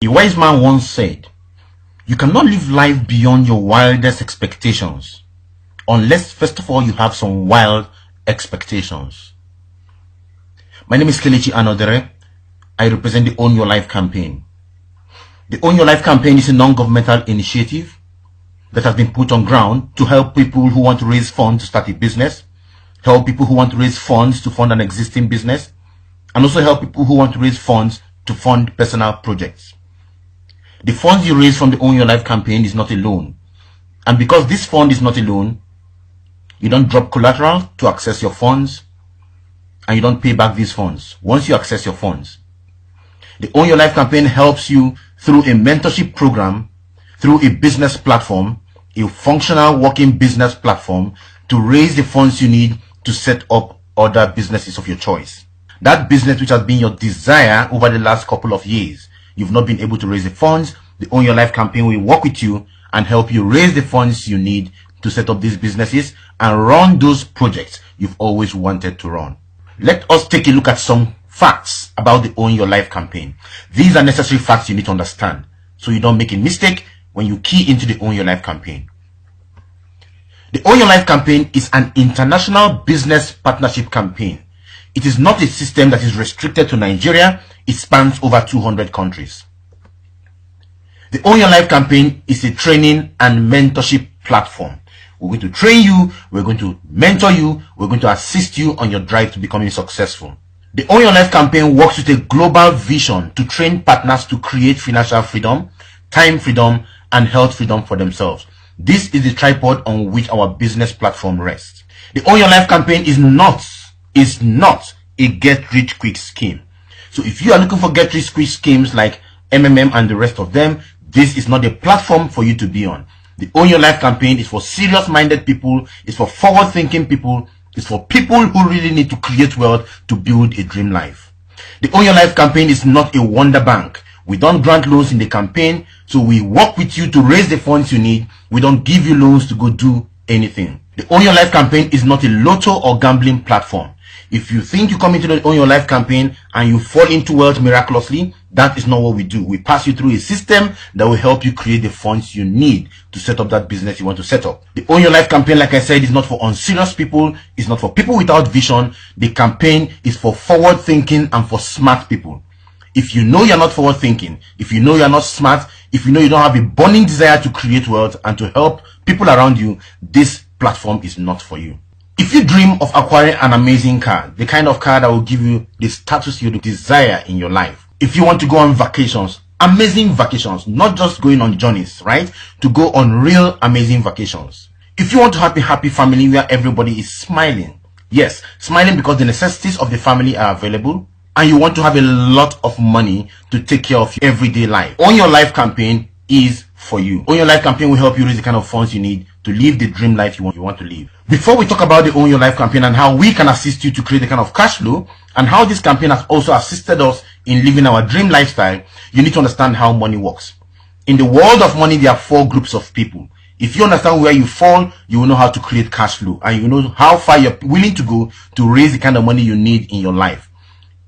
A wise man once said, "You cannot live life beyond your wildest expectations unless first of all you have some wild expectations." My name is Kelechi Anodere. I represent the Own Your Life campaign. The Own Your Life campaign is a non-governmental initiative that has been put on ground to help people who want to raise funds to start a business, help people who want to raise funds to fund an existing business, and also help people who want to raise funds to fund personal projects. The funds you raise from the Own Your Life campaign is not a loan. And because this fund is not a loan, you don't drop collateral to access your funds, and you don't pay back these funds once you access your funds. The Own Your Life campaign helps you through a mentorship program, through a business platform, a functional working business platform, to raise the funds you need to set up other businesses of your choice. That business which has been your desire over the last couple of years, you've not been able to raise the funds, the Own Your Life campaign will work with you and help you raise the funds you need to set up these businesses and run those projects you've always wanted to run. Let us take a look at some facts about the Own Your Life campaign. These are necessary facts you need to understand so you don't make a mistake when you key into the Own Your Life campaign. The Own Your Life campaign is an international business partnership campaign. It is not a system that is restricted to Nigeria. It spans over 200 countries. The Own Your Life campaign is a training and mentorship platform. We're going to train you, we're going to mentor you, we're going to assist you on your drive to becoming successful. The Own Your Life campaign works with a global vision to train partners to create financial freedom, time freedom, and health freedom for themselves. This is the tripod on which our business platform rests. The Own Your Life campaign is not a get-rich-quick scheme. So if you are looking for get-rich-quick schemes like MMM and the rest of them, this is not a platform for you to be on. The Own Your Life campaign is for serious-minded people, it's for forward-thinking people, it's for people who really need to create wealth to build a dream life. The Own Your Life campaign is not a wonder bank. We don't grant loans in the campaign, so we work with you to raise the funds you need. We don't give you loans to go do anything. The Own Your Life campaign is not a lotto or gambling platform. If you think you come into the Own Your Life campaign and you fall into wealth miraculously, that is not what we do. We pass you through a system that will help you create the funds you need to set up that business you want to set up. The Own Your Life campaign, like I said, is not for unserious people. It's not for people without vision. The campaign is for forward thinking and for smart people. If you know you're not forward thinking, if you know you're not smart, if you know you don't have a burning desire to create wealth and to help people around you, this platform is not for you. If you dream of acquiring an amazing car, the kind of car that will give you the status you desire in your life, if you want to go on vacations, amazing vacations, not just going on journeys, right? To go on real amazing vacations. If you want to have a happy family where everybody is smiling, yes, smiling because the necessities of the family are available, and you want to have a lot of money to take care of your everyday life, Own Your Life campaign is for you. Own Your Life campaign will help you raise the kind of funds you need to live the dream life you want to live. Before we talk about the Own Your Life campaign and how we can assist you to create the kind of cash flow and how this campaign has also assisted us in living our dream lifestyle, you need to understand how money works. In the world of money, there are 4 groups of people. If you understand where you fall, you will know how to create cash flow and you know how far you're willing to go to raise the kind of money you need in your life.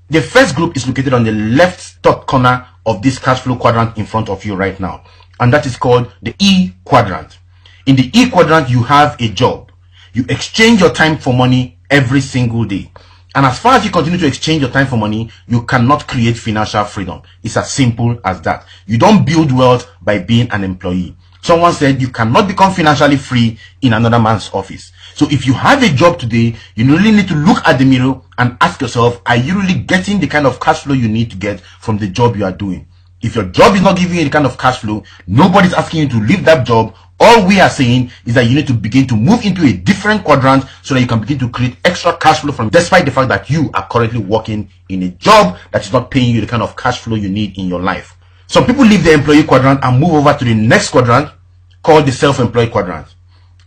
The first group is located on the left top corner of this cash flow quadrant in front of you right now, and that is called the E quadrant. In the E quadrant, you have a job. You exchange your time for money every single day. And as far as you continue to exchange your time for money, you cannot create financial freedom. It's as simple as that. You don't build wealth by being an employee. Someone said you cannot become financially free in another man's office. So if you have a job today, you really need to look at the mirror and ask yourself, are you really getting the kind of cash flow you need to get from the job you are doing? If your job is not giving you the kind of cash flow, nobody's asking you to leave that job. All we are saying is that you need to begin to move into a different quadrant so that you can begin to create extra cash flow from, despite the fact that you are currently working in a job that is not paying you the kind of cash flow you need in your life. Some people leave the employee quadrant and move over to the next quadrant called the self-employed quadrant.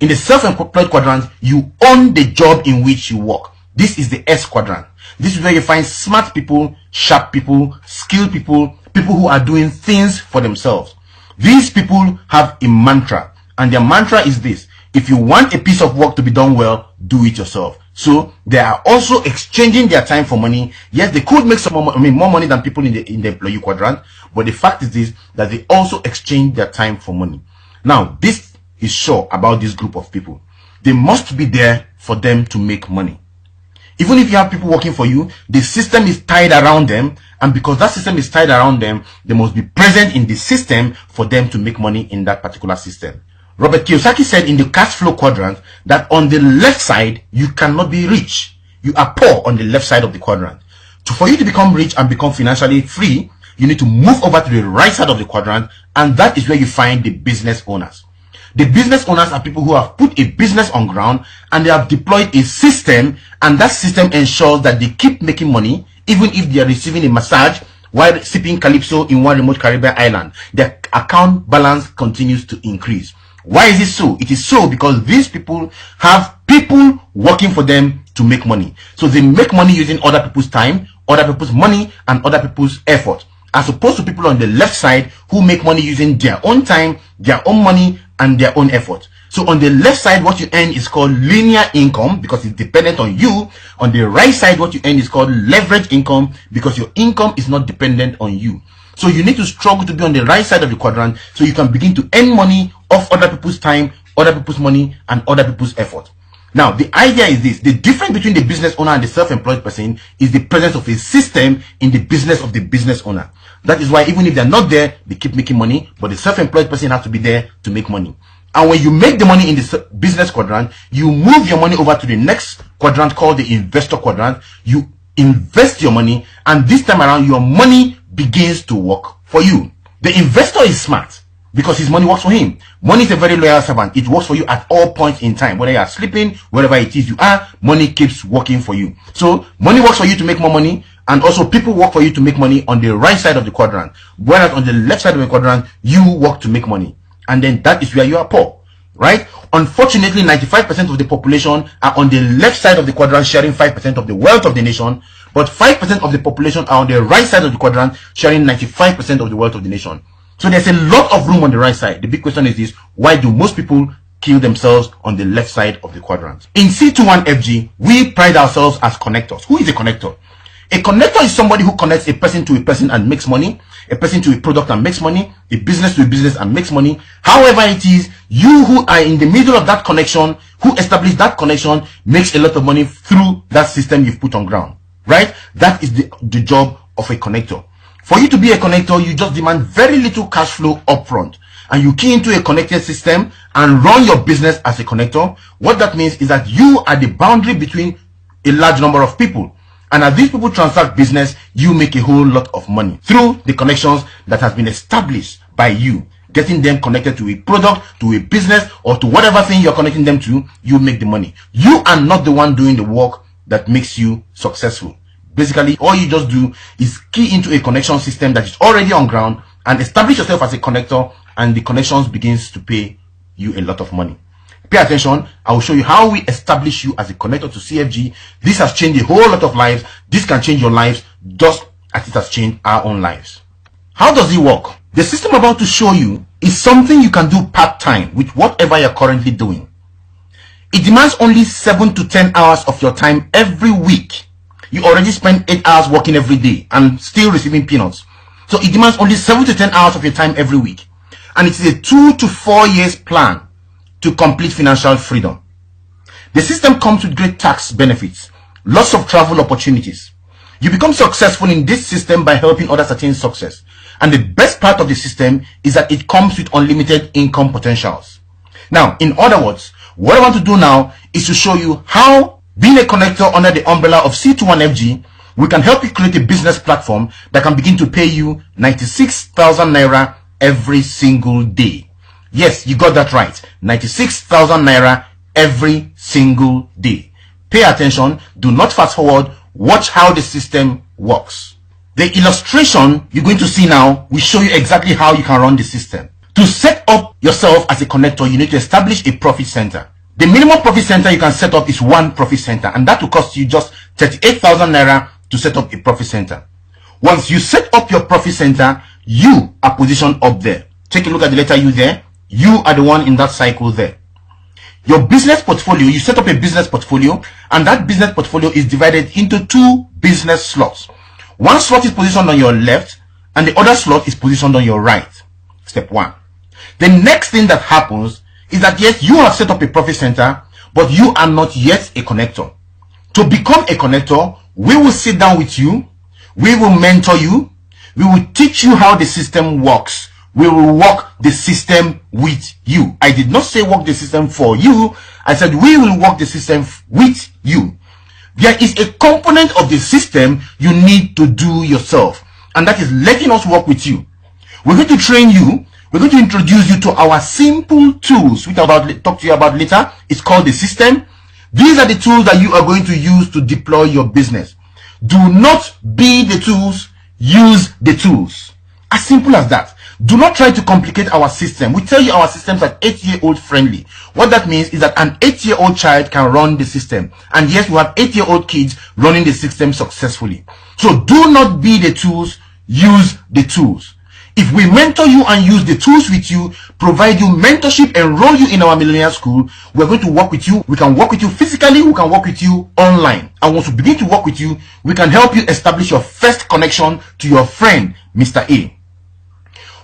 In the self-employed quadrant, you own the job in which you work. This is the S quadrant. This is where you find smart people, sharp people, skilled people, people who are doing things for themselves. These people have a mantra, and their mantra is this: if you want a piece of work to be done well, do it yourself. So they are also exchanging their time for money. Yes, they could make some more, more money than people in the employee quadrant, but the fact is this, that they also exchange their time for money. Now, this is sure about this group of people. They must be there for them to make money. Even if you have people working for you, the system is tied around them, and because that system is tied around them, they must be present in the system for them to make money in that particular system. Robert Kiyosaki said in the cash flow quadrant that on the left side, you cannot be rich. You are poor on the left side of the quadrant. So for you to become rich and become financially free, you need to move over to the right side of the quadrant, and that is where you find the business owners. The business owners are people who have put a business on ground and they have deployed a system, and that system ensures that they keep making money even if they are receiving a massage while sipping calypso in one remote Caribbean island. Their account balance continues to increase. Why is it so? It is so because these people have people working for them to make money. So they make money using other people's time, other people's money, and other people's effort, as opposed to people on the left side who make money using their own time, their own money, and their own effort. So on the left side, what you earn is called linear income because it's dependent on you. On the right side, what you earn is called leverage income because your income is not dependent on you. So you need to struggle to be on the right side of the quadrant so you can begin to earn money off other people's time, other people's money, and other people's effort. Now, the idea is this. The difference between the business owner and the self-employed person is the presence of a system in the business of the business owner. That is why even if they're not there, they keep making money, but the self-employed person has to be there to make money. And when you make the money in the business quadrant, you move your money over to the next quadrant called the investor quadrant. You invest your money, and this time around, your money begins to work for you. The investor is smart because his money works for him. Money is a very loyal servant. It works for you at all points in time. Whether you are sleeping, wherever it is you are, money keeps working for you. So money works for you to make more money, and also people work for you to make money on the right side of the quadrant. Whereas on the left side of the quadrant, you work to make money. And then that is where you are poor, right? Unfortunately, 95% of the population are on the left side of the quadrant, sharing 5% of the wealth of the nation, but 5% of the population are on the right side of the quadrant, sharing 95% of the wealth of the nation. So there's a lot of room on the right side. The big question is this: why do most people kill themselves on the left side of the quadrant? In C21FG, we pride ourselves as connectors. Who is a connector? A connector is somebody who connects a person to a person and makes money, a person to a product and makes money, a business to a business and makes money. However it is, you who are in the middle of that connection, who establish that connection, makes a lot of money through that system you've put on ground, right? That is the job of a connector. For you to be a connector, you just demand very little cash flow upfront, and you key into a connected system and run your business as a connector. What that means is that you are the boundary between a large number of people. And as these people transact business, you make a whole lot of money through the connections that has been established by you. Getting them connected to a product, to a business, or to whatever thing you're connecting them to, you make the money. You are not the one doing the work that makes you successful. Basically, all you just do is key into a connection system that is already on ground and establish yourself as a connector, and the connections begins to pay you a lot of money. Pay attention. I will show you how we establish you as a connector to CFG. This has changed a whole lot of lives. This can change your lives just as it has changed our own lives. How does it work? The system I'm about to show you is something you can do part-time with whatever you're currently doing. It demands only 7 to 10 hours of your time every week. You already spend 8 hours working every day and still receiving peanuts. So it demands only 7 to 10 hours of your time every week. And it is a 2 to 4 years plan to complete financial freedom. The system comes with great tax benefits, lots of travel opportunities. You become successful in this system by helping others attain success. And the best part of the system is that it comes with unlimited income potentials. Now, in other words, what I want to do now is to show you how, being a connector under the umbrella of C21FG, we can help you create a business platform that can begin to pay you 96,000 Naira every single day. Yes, you got that right. 96,000 Naira every single day. Pay attention. Do not fast forward. Watch how the system works. The illustration you're going to see now will show you exactly how you can run the system. To set up yourself as a connector, you need to establish a profit center. The minimum profit center you can set up is one profit center, and that will cost you just 38,000 Naira to set up a profit center. Once you set up your profit center, you are positioned up there. Take a look at the letter U there. You are the one in that cycle there. Your business portfolio, you set up a business portfolio, and that business portfolio is divided into 2 business slots. One slot is positioned on your left, and the other slot is positioned on your right. Step 1. The next thing that happens is that yes, you have set up a profit center, but you are not yet a connector. To become a connector, we will sit down with you, we will mentor you, we will teach you how the system works. We will work the system with you. I did not say work the system for you. I said we will work the system with you. There is a component of the system you need to do yourself, and that is letting us work with you. We're going to train you. We're going to introduce you to our simple tools, which I'll talk to you about later. It's called the system. These are the tools that you are going to use to deploy your business. Do not be the tools, use the tools. As simple as that. Do not try to complicate our system. We tell you our systems are 8-year-old friendly. What that means is that an 8-year-old child can run the system. And yes, we have 8-year-old kids running the system successfully. So do not be the tools, use the tools. If we mentor you and use the tools with you, provide you mentorship, enroll you in our millionaire school, we're going to work with you. We can work with you physically, we can work with you online. And once we begin to work with you, we can help you establish your first connection to your friend, Mr. A.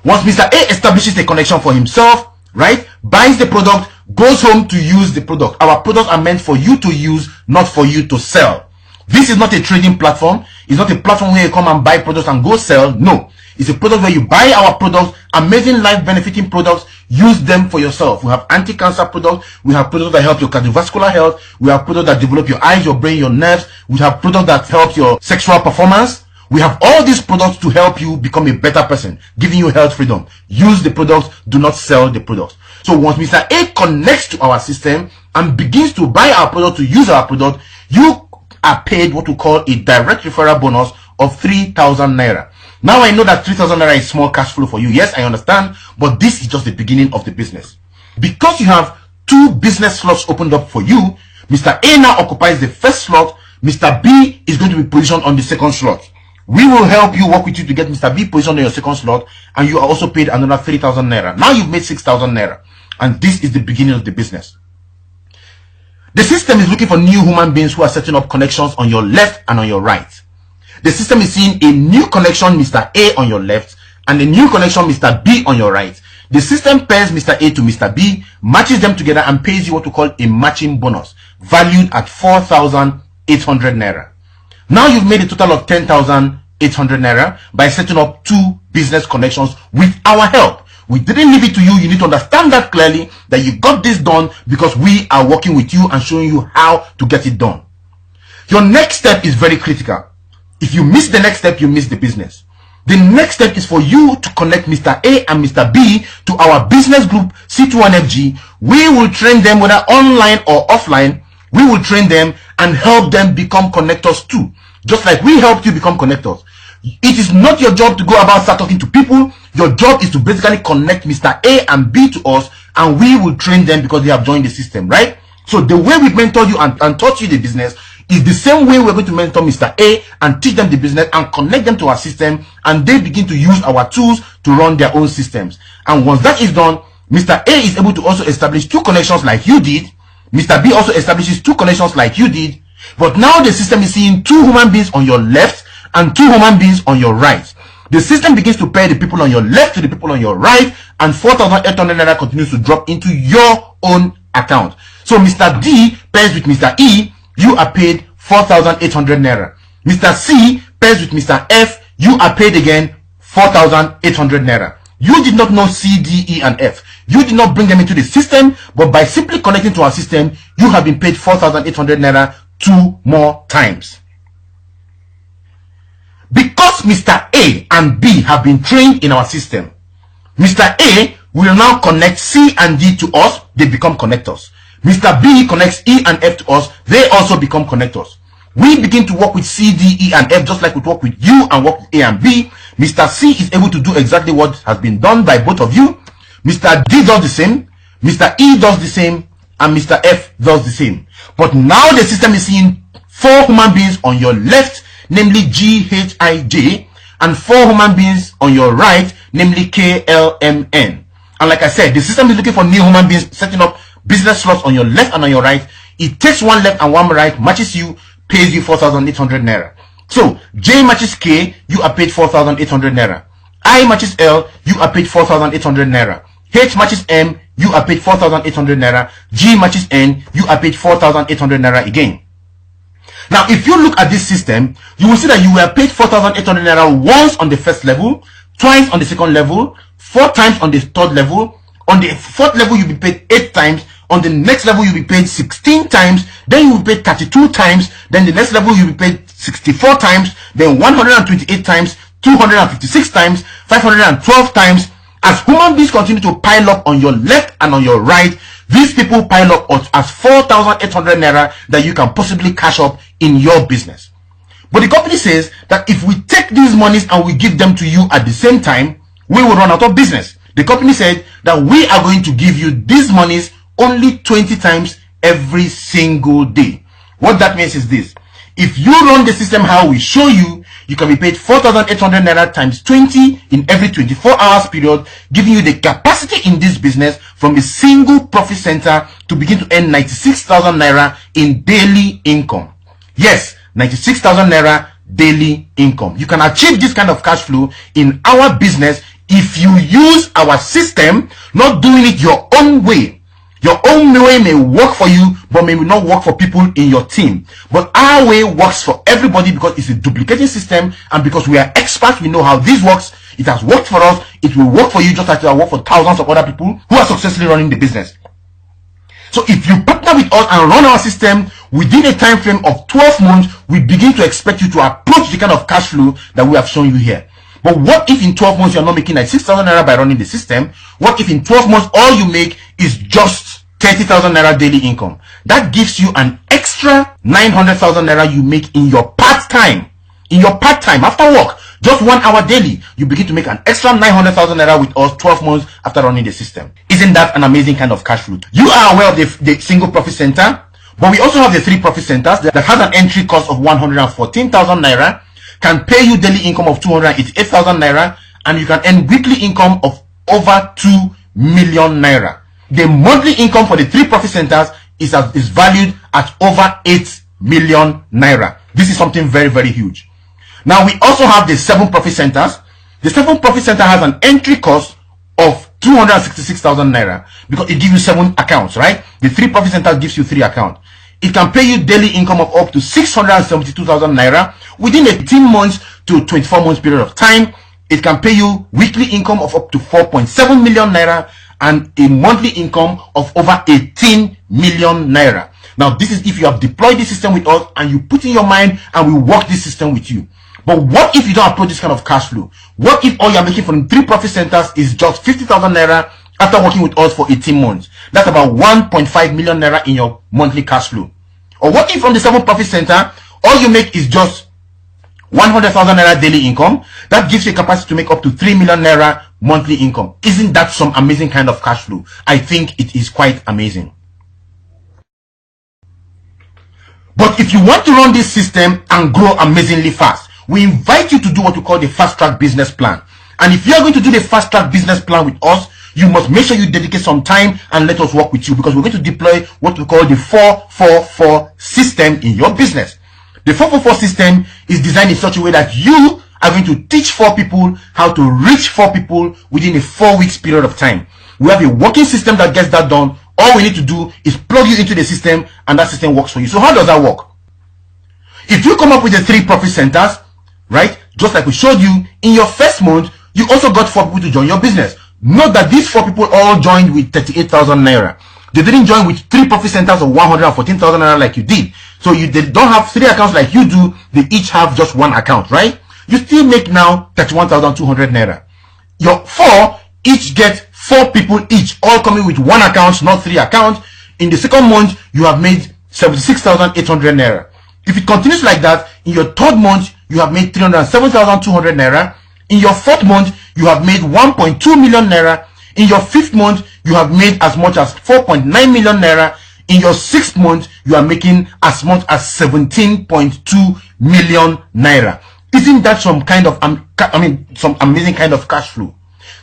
Once Mr. A establishes a connection for himself, right, buys the product, goes home to use the product. Our products are meant for you to use, not for you to sell. This is not a trading platform. It's not a platform where you come and buy products and go sell. No. It's a product where you buy our products, amazing life benefiting products, use them for yourself. We have anti-cancer products. We have products that help your cardiovascular health. We have products that develop your eyes, your brain, your nerves. We have products that help your sexual performance. We have all these products to help you become a better person, giving you health freedom. Use the products, do not sell the products. So once Mr. A connects to our system and begins to buy our product, to use our product, you are paid what we call a direct referral bonus of 3,000 naira. Now I know that 3,000 naira is small cash flow for you. Yes, I understand, but this is just the beginning of the business. Because you have 2 business slots opened up for you, Mr. A now occupies the first slot. Mr. B is going to be positioned on the second slot. We will help you, work with you to get Mr. B positioned on your second slot, and you are also paid another 3,000 naira. Now you've made 6,000 naira, and this is the beginning of the business. The system is looking for new human beings who are setting up connections on your left and on your right. The system is seeing a new connection, Mr. A, on your left, and a new connection, Mr. B, on your right. The system pairs Mr. A to Mr. B, matches them together, and pays you what we call a matching bonus, valued at 4,800 naira. Now you've made a total of 10,800 naira by setting up 2 business connections with our help. We didn't leave it to you. You need to understand that clearly, that you got this done because we are working with you and showing you how to get it done. Your next step is very critical. If you miss the next step, you miss the business. The next step is for you to connect Mr. A and Mr. B to our business group, C21FG. We will train them, whether online or offline. We will train them and help them become connectors too. Just like we helped you become connectors. It is not your job to go about start talking to people. Your job is to basically connect Mr. A and B to us, and we will train them because they have joined the system, right? So the way we mentor you and taught you the business is the same way we're going to mentor Mr. A and teach them the business and connect them to our system, and they begin to use our tools to run their own systems. And once that is done, Mr. A is able to also establish 2 connections like you did. Mr. B also establishes 2 connections like you did. But now the system is seeing 2 human beings on your left and 2 human beings on your right. The system begins to pair the people on your left to the people on your right, and 4,800 naira continues to drop into your own account. So Mr. D pairs with Mr. E, you are paid 4,800 naira. Mr. C pairs with Mr. F, you are paid again 4,800 naira. You did not know C, D, E, and F. You did not bring them into the system, but by simply connecting to our system, you have been paid 4,800 naira 2 more times. Because Mr. A and B have been trained in our system, Mr. A will now connect C and D to us, they become connectors. Mr. B connects E and F to us, they also become connectors. We begin to work with C, D, E, and F just like we work with you and work with A and B. Mr. C is able to do exactly what has been done by both of you. Mr. D does the same, Mr. E does the same, and Mr. F does the same. But now the system is seeing 4 human beings on your left, namely G, H, I, J, and 4 human beings on your right, namely K, L, M, N. And like I said, the system is looking for new human beings, setting up business slots on your left and on your right. It takes one left and one right, matches you, pays you 4,800 naira. So J matches K, you are paid 4,800 naira. I matches L, you are paid 4,800 naira. H matches M, you are paid 4,800 naira. G matches N, you are paid 4,800 naira again. Now, if you look at this system, you will see that you were paid 4,800 naira once on the first level, twice on the second level, 4 times on the third level. On the fourth level, you'll be paid 8 times. On the next level, you'll be paid 16 times. Then you'll be paid 32 times. Then the next level, you'll be paid 64 times. Then 128 times, 256 times, 512 times. As human beings continue to pile up on your left and on your right, these people pile up as 4,800 naira that you can possibly cash up in your business. But the company says that if we take these monies and we give them to you at the same time, we will run out of business. The company said that we are going to give you these monies only 20 times every single day. What that means is this: if you run the system how we show you, you can be paid 4,800 naira times 20 in every 24 hours period, giving you the capacity in this business from a single profit center to begin to earn 96,000 naira in daily income. Yes, 96,000 naira daily income. You can achieve this kind of cash flow in our business if you use our system, not doing it your own way. Your own way may work for you, but may not work for people in your team. But our way works for everybody because it's a duplicating system, and because we are experts, we know how this works. It has worked for us. It will work for you just like it will work for thousands of other people who are successfully running the business. So if you partner with us and run our system within a time frame of 12 months, we begin to expect you to approach the kind of cash flow that we have shown you here. But what if in 12 months you're not making like 6,000 naira by running the system? What if in 12 months all you make is just 30,000 naira daily income? That gives you an extra 900,000 naira you make in your part-time. In your part-time, after work, just 1 hour daily, you begin to make an extra 900,000 naira with us 12 months after running the system. Isn't that an amazing kind of cash flow? You are aware of the single profit center, but we also have the 3 profit centers that has an entry cost of 114,000 naira, can pay you daily income of 288,000 naira, and you can earn weekly income of over 2 million naira. The monthly income for the 3 profit centers is valued at over 8 million naira. This is something very, very huge. Now we also have the 7 profit centers. The 7 profit center has an entry cost of 266,000 naira because it gives you 7 accounts, right? The 3 profit centers gives you 3 accounts. It can pay you daily income of up to 672,000 naira within 18 months to 24 months period of time. It can pay you weekly income of up to 4.7 million naira and a monthly income of over 18 million naira. Now, this is if you have deployed this system with us and you put in your mind and we work this system with you. But what if you don't approach this kind of cash flow? What if all you're making from 3 profit centers is just 50,000 naira after working with us for 18 months? That's about 1.5 million naira in your monthly cash flow. Or what if from the 7 profit center, all you make is just 100,000 naira daily income? That gives you a capacity to make up to 3 million naira monthly income. Isn't that some amazing kind of cash flow? I think it is quite amazing. But if you want to run this system and grow amazingly fast, we invite you to do what we call the fast track business plan. And if you are going to do the fast track business plan with us, you must make sure you dedicate some time and let us work with you, because we're going to deploy what we call the 444 system in your business. The 444 system is designed in such a way that you are going to teach 4 people how to reach 4 people within a 4 weeks period of time. We have a working system that gets that done. All we need to do is plug you into the system and that system works for you. So how does that work? If you come up with the 3 profit centers, right, just like we showed you, in your first month, you also got 4 people to join your business. Note that these 4 people all joined with 38,000 naira. They didn't join with 3 profit centers of 114,000 naira like you did. So they don't have 3 accounts like you do. They each have just 1 account, right? You still make now 31,200 naira. Your 4 each get 4 people each, all coming with 1 account, not 3 accounts. In the second month, you have made 76,800 naira. If it continues like that, in your 3rd month, you have made 307,200 naira. In your 4th month, you have made 1.2 million naira. In your 5th month, you have made as much as 4.9 million naira. In your 6th month, you are making as much as 17.2 million naira. Isn't that some kind of, some amazing kind of cash flow?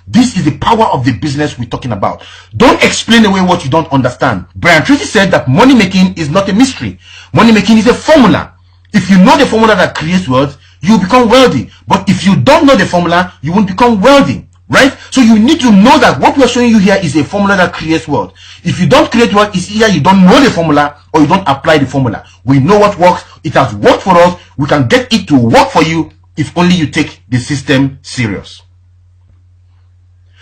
This is the power of the business we're talking about. Don't explain away what you don't understand. Brian Tracy said that money making is not a mystery. Money making is a formula. If you know the formula that creates wealth, you become wealthy. But if you don't know the formula, you won't become wealthy, right? So you need to know that what we're showing you here is a formula that creates wealth. If you don't create wealth, it's either you don't know the formula or you don't apply the formula. We know what works. It has worked for us. We can get it to work for you if only you take the system serious.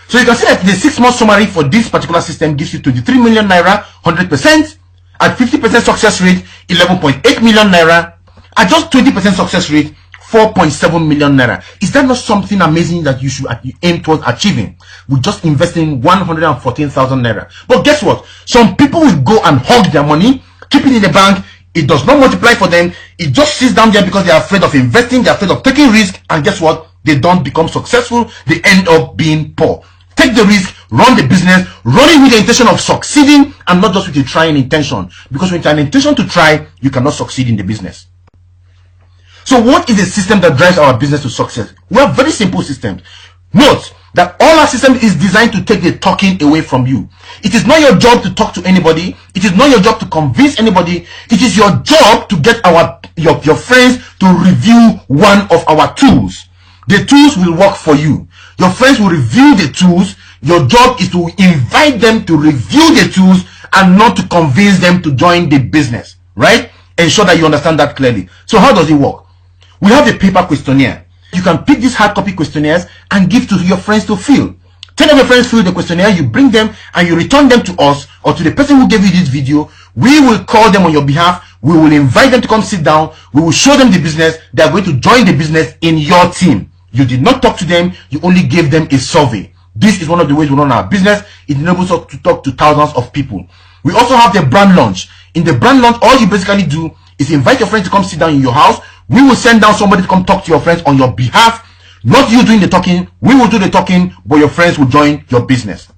So you can see that the 6-month summary for this particular system gives you 23 million naira, 100%. At 50% success rate, 11.8 million naira. At just 20% success rate, 4.7 million naira. Is that not something amazing that you should aim towards achieving? We're just investing 114,000 naira. But guess what? Some people will go and hog their money, keep it in the bank. It does not multiply for them. It just sits down there because they are afraid of investing. They're afraid of taking risk. And guess what? They don't become successful. They end up being poor. Take the risk, run the business, run it with the intention of succeeding and not just with a trying intention. Because when you have an intention to try, you cannot succeed in the business. So what is the system that drives our business to success? We have very simple systems. Note that all our system is designed to take the talking away from you. It is not your job to talk to anybody. It is not your job to convince anybody. It is your job to get your friends to review one of our tools. The tools will work for you. Your friends will review the tools. Your job is to invite them to review the tools and not to convince them to join the business, right? Ensure that you understand that clearly. So how does it work? We have the paper questionnaire. You can pick these hard copy questionnaires and give to your friends to fill. 10 of your friends fill the questionnaire, you bring them and you return them to us or to the person who gave you this video. We will call them on your behalf. We will invite them to come sit down. We will show them the business. They are going to join the business in your team. You did not talk to them. You only gave them a survey. This is one of the ways we run our business. It enables us to talk to thousands of people. We also have the brand launch. In the brand launch, all you basically do is invite your friends to come sit down in your house. We will send down somebody to come talk to your friends on your behalf. Not you doing the talking. We will do the talking, but your friends will join your business.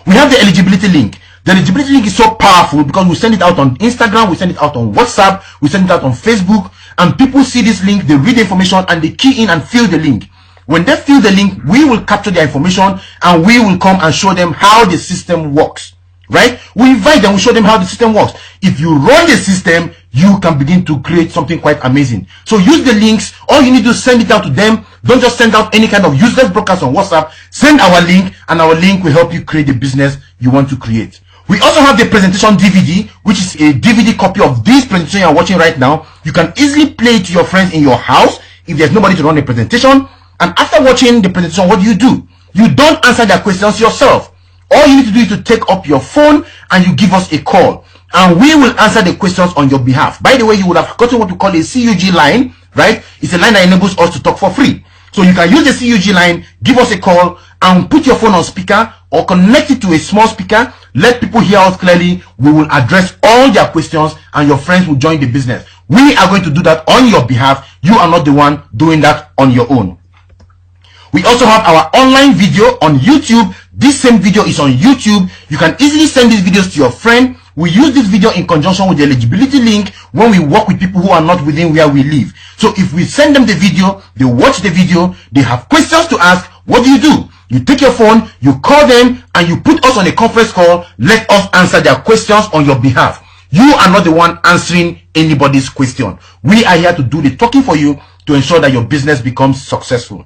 We have the eligibility link. The eligibility link is so powerful because we send it out on Instagram, we send it out on WhatsApp, we send it out on Facebook, and people see this link, they read the information, and they key in and fill the link. When they fill the link, we will capture their information, and we will come and show them how the system works, right? We invite them, we show them how the system works. If you run the system, you can begin to create something quite amazing. So use the links. All you need to send it out to them. Don't just send out any kind of useless broadcast on WhatsApp. Send our link, and our link will help you create the business you want to create. We also have the presentation DVD, which is a DVD copy of this presentation you're watching right now. You can easily play it to your friends in your house if there's nobody to run the presentation. And after watching the presentation, what do? You don't answer their questions yourself. All you need to do is to take up your phone and you give us a call. And we will answer the questions on your behalf. By the way, you would have gotten what we call a CUG line, right? It's a line that enables us to talk for free. So you can use the CUG line, give us a call, and put your phone on speaker or connect it to a small speaker. Let people hear us clearly. We will address all their questions and your friends will join the business. We are going to do that on your behalf. You are not the one doing that on your own. We also have our online video on YouTube. This same video is on YouTube. You can easily send these videos to your friend. We use this video in conjunction with the eligibility link when we work with people who are not within where we live. So if we send them the video, they watch the video, they have questions to ask, what do? You take your phone, you call them, and you put us on a conference call. Let us answer their questions on your behalf. You are not the one answering anybody's question. We are here to do the talking for you to ensure that your business becomes successful.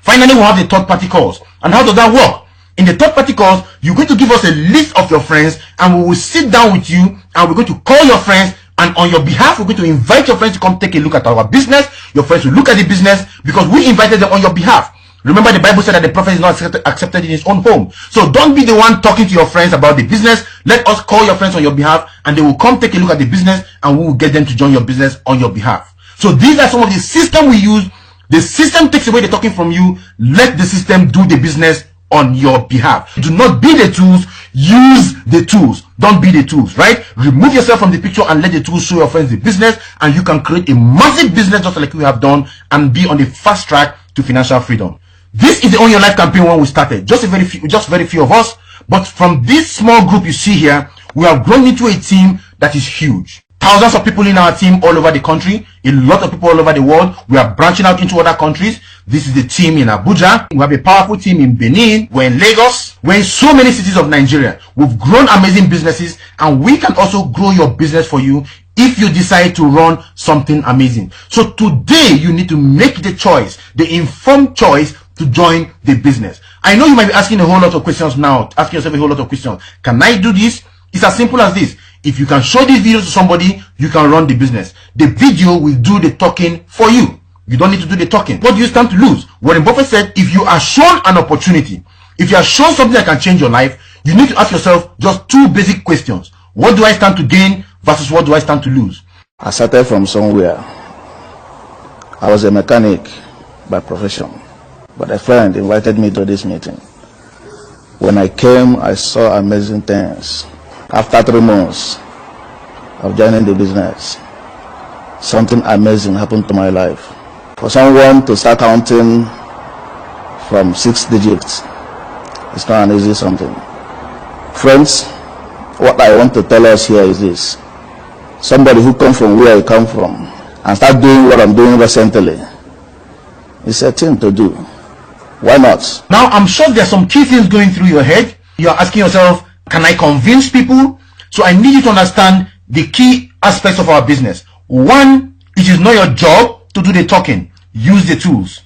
Finally, we have the third-party calls. And how does that work? In the third-party calls, you're going to give us a list of your friends, and we will sit down with you, and we're going to call your friends, and on your behalf, we're going to invite your friends to come take a look at our business. Your friends will look at the business because we invited them on your behalf. Remember, the Bible said that the prophet is not accepted in his own home. So don't be the one talking to your friends about the business. Let us call your friends on your behalf, and they will come take a look at the business, and we will get them to join your business on your behalf. So these are some of the systems we use. The system takes away the talking from you. Let the system do the business on your behalf. Do not be the tools, use the tools. Don't be the tools, right? Remove yourself from the picture and let the tools show your friends the business, and you can create a massive business just like we have done and be on the fast track to financial freedom. This is the Own Your Life campaign when we started. Just very few of us, but from this small group you see here, we have grown into a team that is huge. Thousands of people in our team all over the country, a lot of people all over the world. We are branching out into other countries. This is the team in Abuja. We have a powerful team in Benin. We're in Lagos. We're in so many cities of Nigeria. We've grown amazing businesses, and we can also grow your business for you if you decide to run something amazing. So today, you need to make the choice, the informed choice to join the business. I know you might be asking a whole lot of questions now, asking yourself a whole lot of questions. Can I do this? It's as simple as this. If you can show this video to somebody, you can run the business. The video will do the talking for you. You don't need to do the talking. What do you stand to lose? Warren Buffett said, if you are shown an opportunity, if you are shown something that can change your life, you need to ask yourself just two basic questions. What do I stand to gain versus what do I stand to lose? I started from somewhere. I was a mechanic by profession, but a friend invited me to this meeting. When I came, I saw amazing things. After 3 months of joining the business, something amazing happened to my life. For someone to start counting from 6 digits, it's not an easy something. Friends, what I want to tell us here is this. Somebody who comes from where I come from and start doing what I'm doing recently, it's a thing to do. Why not? Now, I'm sure there's some key things going through your head. You're asking yourself, can I convince people? So I need you to understand the key aspects of our business. 1, it is not your job to do the talking. Use the tools.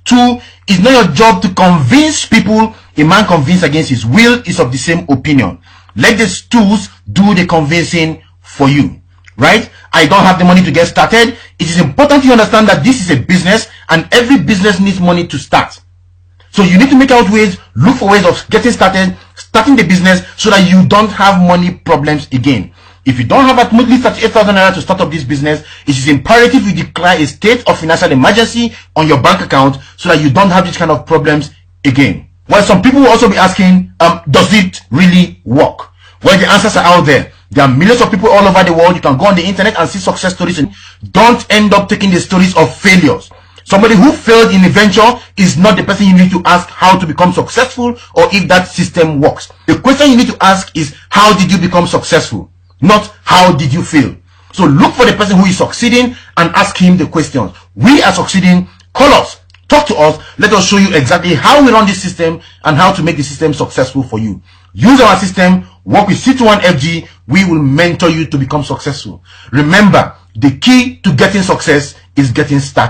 2, it's not your job to convince people. A man convinced against his will is of the same opinion. Let these tools do the convincing for you. Right? I don't have the money to get started. It is important you understand that this is a business and every business needs money to start. So you need to make out ways, look for ways of getting started, starting the business so that you don't have money problems again. If you don't have at least 38,000 naira to start up this business, it is imperative you declare a state of financial emergency on your bank account so that you don't have these kind of problems again. Well, some people will also be asking, does it really work? Well, the answers are out there. There are millions of people all over the world. You can go on the internet and see success stories, and don't end up taking the stories of failures. Somebody who failed in a venture is not the person you need to ask how to become successful or if that system works. The question you need to ask is, how did you become successful? Not how did you fail? So look for the person who is succeeding and ask him the questions. We are succeeding. Call us. Talk to us. Let us show you exactly how we run this system and how to make the system successful for you. Use our system. Work with C21FG. We will mentor you to become successful. Remember, the key to getting success is getting started.